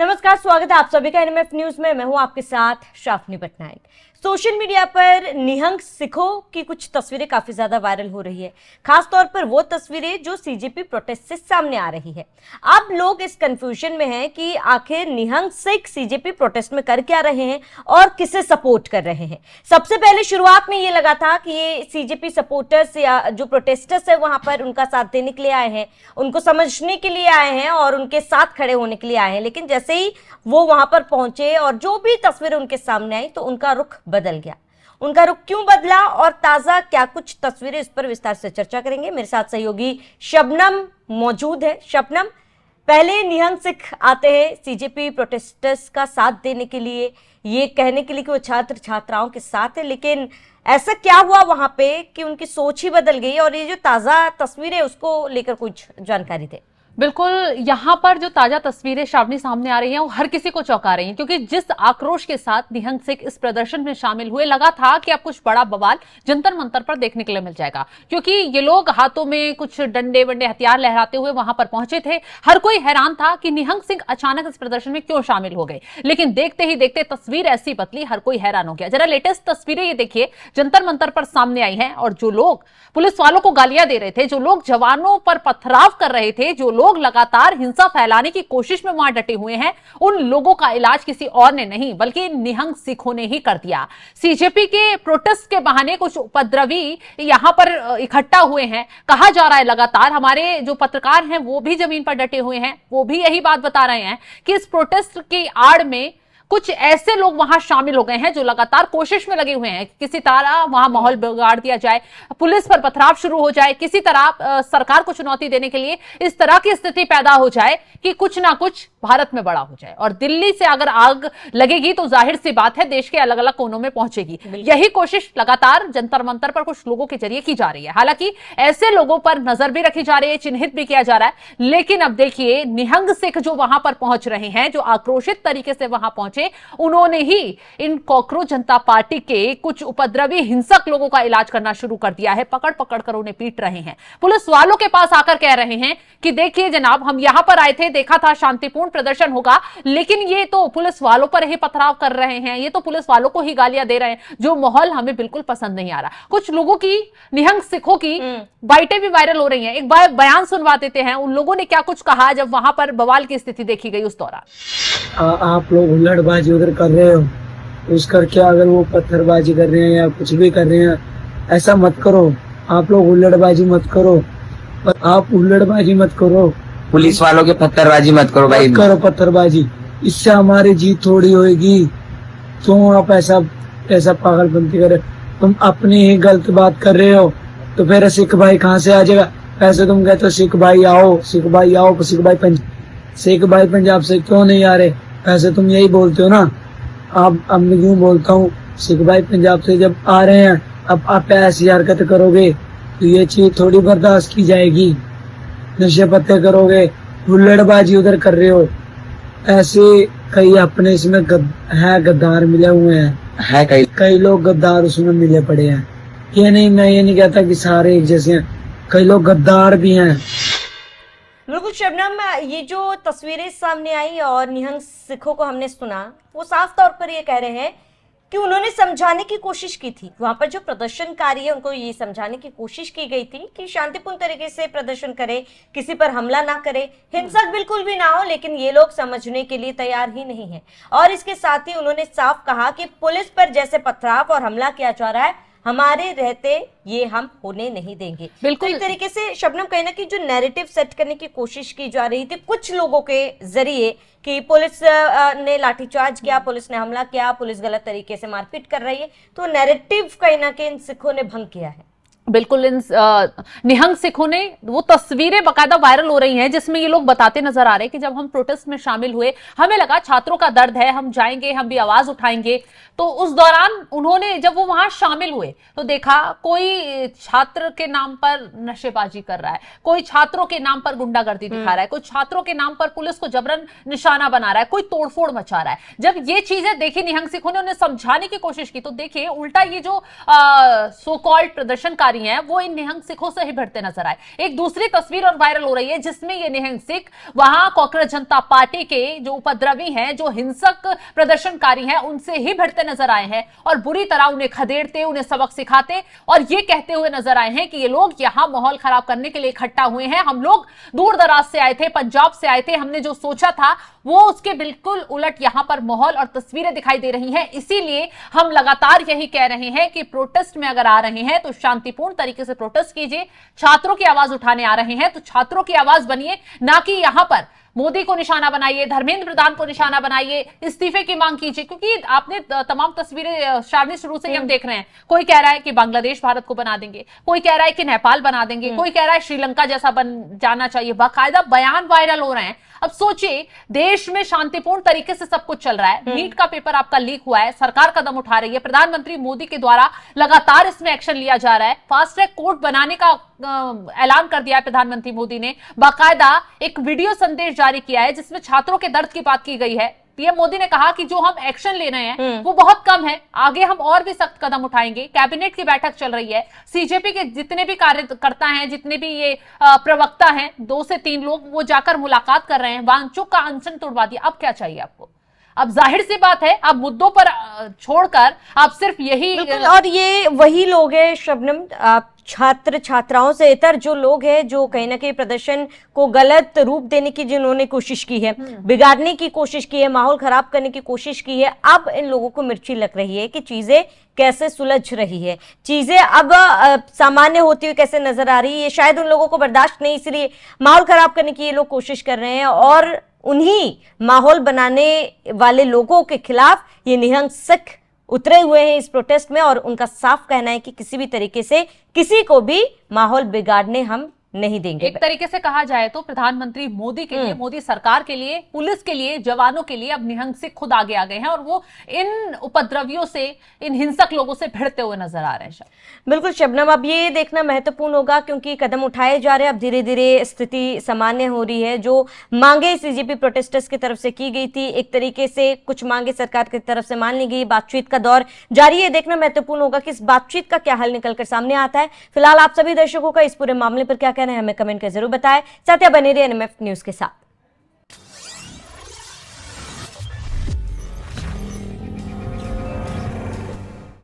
नमस्कार, स्वागत है आप सभी का एनएमएफ न्यूज में। मैं हूं आपके साथ शाफनी पटनायक। सोशल मीडिया पर निहंग सिखों की कुछ तस्वीरें काफी ज्यादा वायरल हो रही है, खासतौर पर वो तस्वीरें जो सीजेपी प्रोटेस्ट से सामने आ रही है। अब लोग इस कंफ्यूजन में हैं कि आखिर निहंग सिख सीजेपी प्रोटेस्ट में कर क्या रहे हैं और किसे सपोर्ट कर रहे हैं। सबसे पहले शुरुआत में ये लगा था कि ये सीजेपी सपोर्टर्स या जो प्रोटेस्टर्स है वहां पर उनका साथ देने के लिए आए हैं, उनको समझने के लिए आए हैं और उनके साथ खड़े होने के लिए आए हैं। लेकिन जैसे ही वो वहां पर पहुंचे और जो भी तस्वीरें उनके सामने आई तो उनका रुख बदल गया। उनका रुख क्यों बदला और ताजा क्या कुछ तस्वीरें, इस पर विस्तार से चर्चा करेंगे। मेरे साथ सहयोगी शबनम मौजूद है। शबनम, पहले निहंग सिख आते हैं सीजेपी प्रोटेस्टर्स का साथ देने के लिए, ये कहने के लिए कि वो छात्र छात्राओं के साथ है, लेकिन ऐसा क्या हुआ वहां पे कि उनकी सोच ही बदल गई और ये जो ताजा तस्वीरें उसको लेकर कुछ जानकारी दे। बिल्कुल, यहाँ पर जो ताजा तस्वीरें शावनी सामने आ रही हैं वो हर किसी को चौंका रही हैं, क्योंकि जिस आक्रोश के साथ निहंग सिख इस प्रदर्शन में शामिल हुए, लगा था कि अब कुछ बड़ा बवाल जंतर मंतर पर देखने के लिए मिल जाएगा, क्योंकि ये लोग हाथों में कुछ डंडे वंडे हथियार लहराते हुए वहां पर पहुंचे थे। हर कोई हैरान था कि निहंग सिंह अचानक इस प्रदर्शन में क्यों शामिल हो गए, लेकिन देखते ही देखते तस्वीर ऐसी बदली, हर कोई हैरान हो गया। जरा लेटेस्ट तस्वीरें ये देखिए, जंतर मंतर पर सामने आई हैं और जो लोग पुलिस वालों को गालियां दे रहे थे, जो लोग जवानों पर पथराव कर रहे थे, जो लोग लगातार हिंसा फैलाने की कोशिश में वहां डटे हुए हैं, उन लोगों का इलाज किसी और ने नहीं बल्कि निहंग सिखों ने ही कर दिया। सीजेपी के प्रोटेस्ट के बहाने कुछ उपद्रवी यहां पर इकट्ठा हुए हैं, कहा जा रहा है लगातार। हमारे जो पत्रकार हैं वो भी जमीन पर डटे हुए हैं, वो भी यही बात बता रहे हैं कि इस प्रोटेस्ट की आड़ में कुछ ऐसे लोग वहां शामिल हो गए हैं जो लगातार कोशिश में लगे हुए हैं कि किसी तरह वहां माहौल बिगाड़ दिया जाए, पुलिस पर पथराव शुरू हो जाए, किसी तरह सरकार को चुनौती देने के लिए इस तरह की स्थिति पैदा हो जाए कि कुछ ना कुछ भारत में बड़ा हो जाए। और दिल्ली से अगर आग लगेगी तो जाहिर सी बात है देश के अलग अलग कोनों में पहुंचेगी। यही कोशिश लगातार जंतर मंतर पर कुछ लोगों के जरिए की जा रही है। हालांकि ऐसे लोगों पर नजर भी रखी जा रही है, चिन्हित भी किया जा रहा है, लेकिन अब देखिए निहंग सिख जो वहां पर पहुंच रहे हैं, जो आक्रोशित तरीके से वहां पहुंचे, उन्होंने ही इन कॉकरोच जनता पार्टी के कुछ उपद्रवी हिंसक लोगों का इलाज करना शुरू कर दिया है। पकड़ पकड़ कर उन्हें पीट रहे हैं। पुलिस वालों के पास आकर कह रहे हैं कि देखिए जनाब, हम यहां पर आए थे, देखा था शांतिपूर्ण प्रदर्शन होगा, लेकिन ये तो पुलिस वालों पर ही पथराव कर रहे हैं, ये तो पुलिस वालों को ही गालियां दे रहे हैं, जो माहौल हमें बिल्कुल पसंद नहीं आ रहा। कुछ लोगों की, निहंग सिखों की बाइटें भी वायरल हो रही हैं। एक बार बयान सुनवा देते हैं, उन लोगों ने क्या कुछ कहा जब वहां पर बवाल की स्थिति देखी गई उस दौरान। आप लोग हुल्लड़बाजी उधर कर रहे हो, उस करके अगर वो पत्थरबाजी कर रहे हैं या कुछ भी कर रहे हैं, ऐसा मत करो। आप लोग हुल्लड़बाजी मत करो, आप हुल्लड़बाजी मत करो, पुलिस वालों के पत्थरबाजी मत करो भाई, मत करो पत्थरबाजी, इससे हमारी जीत थोड़ी होगी। क्यों आप ऐसा पागलपंती कर रहे हो? तुम अपनी ही गलत बात कर रहे हो, तो फिर सिख भाई कहाँ से आ जाएगा? ऐसे तुम कहते हो सिख भाई आओ, सिख भाई आओ, सिख भाई पंजाब से क्यों नहीं आ रहे? ऐसे तुम यही बोलते हो ना। अब मैं यूँ बोलता हूँ, सिख भाई पंजाब से जब आ रहे हैं, अब आप ऐसी हरकत करोगे तो ये चीज थोड़ी बर्दाश्त की जाएगी। नशे पत्ते करोगे, हुल्लड़बाजी उधर कर रहे हो, ऐसे कई अपने इसमें गद्दार मिले हुए हैं, कई लोग गद्दार उसमें मिले पड़े हैं। ये नहीं, मैं ये नहीं कहता कि सारे एक जैसे हैं, कई लोग गद्दार भी हैं। बिल्कुल शबनम, ये जो तस्वीरें सामने आई और निहंग सिखों को हमने सुना, वो साफ तौर पर ये कह रहे हैं कि उन्होंने समझाने की कोशिश की थी। वहां पर जो प्रदर्शनकारी है उनको ये समझाने की कोशिश की गई थी कि शांतिपूर्ण तरीके से प्रदर्शन करे, किसी पर हमला ना करे, हिंसक बिल्कुल भी ना हो, लेकिन ये लोग समझने के लिए तैयार ही नहीं है। और इसके साथ ही उन्होंने साफ कहा कि पुलिस पर जैसे पथराव और हमला किया जा रहा है, हमारे रहते ये हम होने नहीं देंगे। बिल्कुल तो एक तरीके से शबनम, कहना कि जो नैरेटिव सेट करने की कोशिश की जा रही थी कुछ लोगों के जरिए कि पुलिस ने लाठीचार्ज किया, पुलिस ने हमला किया, पुलिस गलत तरीके से मारपीट कर रही है, तो नैरेटिव कहीं ना कहीं इन सिखों ने भंग किया है। बिल्कुल, इन निहंग सिखों ने, वो तस्वीरें बकायदा वायरल हो रही हैं जिसमें ये लोग बताते नजर आ रहे हैं कि जब हम प्रोटेस्ट में शामिल हुए, हमें लगा छात्रों का दर्द है, हम जाएंगे, हम भी आवाज उठाएंगे। तो उस दौरान उन्होंने, जब वो वहां शामिल हुए तो देखा कोई छात्र के नाम पर नशेबाजी कर रहा है, कोई छात्रों के नाम पर गुंडागर्दी दिखा रहा है, कोई छात्रों के नाम पर पुलिस को जबरन निशाना बना रहा है, कोई तोड़फोड़ मचा रहा है। जब ये चीजें देखी निहंग सिखों ने, उन्हें समझाने की कोशिश की, तो देखिए उल्टा ये जो सो कॉल्ड प्रदर्शनकारी प्रदर्शनकारी हैं वो इन निहंग सिखों से ही भिड़ते नजर आए। एक दूसरी तस्वीर और वायरल हो रही है जिसमें ये निहंग सिख वहां कांग्रेस जनता पार्टी के जो उपद्रवी हैं, जो हिंसक प्रदर्शनकारी हैं, उनसे ही भिड़ते नजर आए हैं और बुरी तरह उन्हें खदेड़ते, उन्हें सबक सिखाते और ये कहते हुए नजर आए हैं कि ये लोग यहां माहौल खराब करने के लिए इकट्ठा हुए हैं। हम लोग दूर दराज से आए थे, पंजाब से आए थे, हमने जो सोचा था वो उसके बिल्कुल उलट यहां पर माहौल और तस्वीरें दिखाई दे रही हैं। इसीलिए हम लगातार यही कह रहे हैं कि प्रोटेस्ट में अगर आ रहे हैं तो शांतिपूर्ण तरीके से प्रोटेस्ट कीजिए। छात्रों की आवाज उठाने आ रहे हैं तो छात्रों की आवाज बनिए, ना कि यहां पर मोदी को निशाना बनाइए, धर्मेंद्र प्रधान को निशाना बनाइए, इस्तीफे की मांग कीजिए। क्योंकि आपने तमाम तस्वीरें शावनी शुरू से ही हम देख रहे हैं, कोई कह रहा है कि बांग्लादेश भारत को बना देंगे, कोई कह रहा है कि नेपाल बना देंगे, कोई कह रहा है श्रीलंका जैसा बन जाना चाहिए। बाकायदा बयान वायरल हो रहे हैं। अब सोचिए, देश में शांतिपूर्ण तरीके से सब कुछ चल रहा है, नीट का पेपर आपका लीक हुआ है, सरकार कदम उठा रही है, प्रधानमंत्री मोदी के द्वारा लगातार इसमें एक्शन लिया जा रहा है, फास्ट ट्रैक कोर्ट बनाने का ऐलान कर दिया है प्रधानमंत्री मोदी ने, बाकायदा एक वीडियो संदेश जारी किया है जिसमें छात्रों के दर्द की बात की गई है। पीएम मोदी ने कहा कि जो हम एक्शन ले रहे हैं वो बहुत कम है, आगे हम और भी सख्त कदम उठाएंगे। कैबिनेट की बैठक चल रही है, सीजेपी के जितने भी कार्यकर्ता हैं, जितने भी ये प्रवक्ता हैं, 2 से 3 लोग, वो जाकर मुलाकात कर रहे हैं, वांगचुक का अनशन तोड़वा दिया। अब क्या चाहिए आपको? अब जाहिर सी बात है, अब मुद्दों पर छोड़कर आप सिर्फ यही और ये वही लोग हैं शबनम, छात्र छात्राओं से इतर जो लोग हैं जो कहीं ना कहीं प्रदर्शन को गलत रूप देने की जिन्होंने कोशिश की है, बिगाड़ने की कोशिश की है, माहौल खराब करने की कोशिश की है। अब इन लोगों को मिर्ची लग रही है कि चीजें कैसे सुलझ रही है, चीजें अब सामान्य होती हुई कैसे नजर आ रही है। शायद उन लोगों को बर्दाश्त नहीं, इसलिए माहौल खराब करने की ये लोग कोशिश कर रहे हैं और उन्हीं माहौल बनाने वाले लोगों के खिलाफ ये निहंग सिख उतरे हुए हैं इस प्रोटेस्ट में और उनका साफ कहना है कि किसी भी तरीके से किसी को भी माहौल बिगाड़ने हम नहीं देंगे। एक तरीके से कहा जाए तो प्रधानमंत्री मोदी के लिए, मोदी सरकार के लिए, पुलिस के लिए, जवानों के लिए अब निहंग सिख खुद आगे आ गए हैं और वो इन उपद्रवियों से, इन हिंसक लोगों से भिड़ते हुए नजर आ रहे हैं। बिल्कुल शबनम, अब ये देखना महत्वपूर्ण होगा क्योंकि कदम उठाए जा रहे हैं। अब धीरे धीरे स्थिति सामान्य हो रही है। जो मांगे सीजेपी प्रोटेस्टर्स की तरफ से की गई थी, एक तरीके से कुछ मांगे सरकार की तरफ से मान ली गई, बातचीत का दौर जारी है। देखना महत्वपूर्ण होगा कि इस बातचीत का क्या हल निकलकर सामने आता है। फिलहाल आप सभी दर्शकों का इस पूरे मामले पर क्या कहना है हमें कमेंट कर जरूर बताएं। साथ ही बने रहिए एनएमएफ न्यूज के साथ।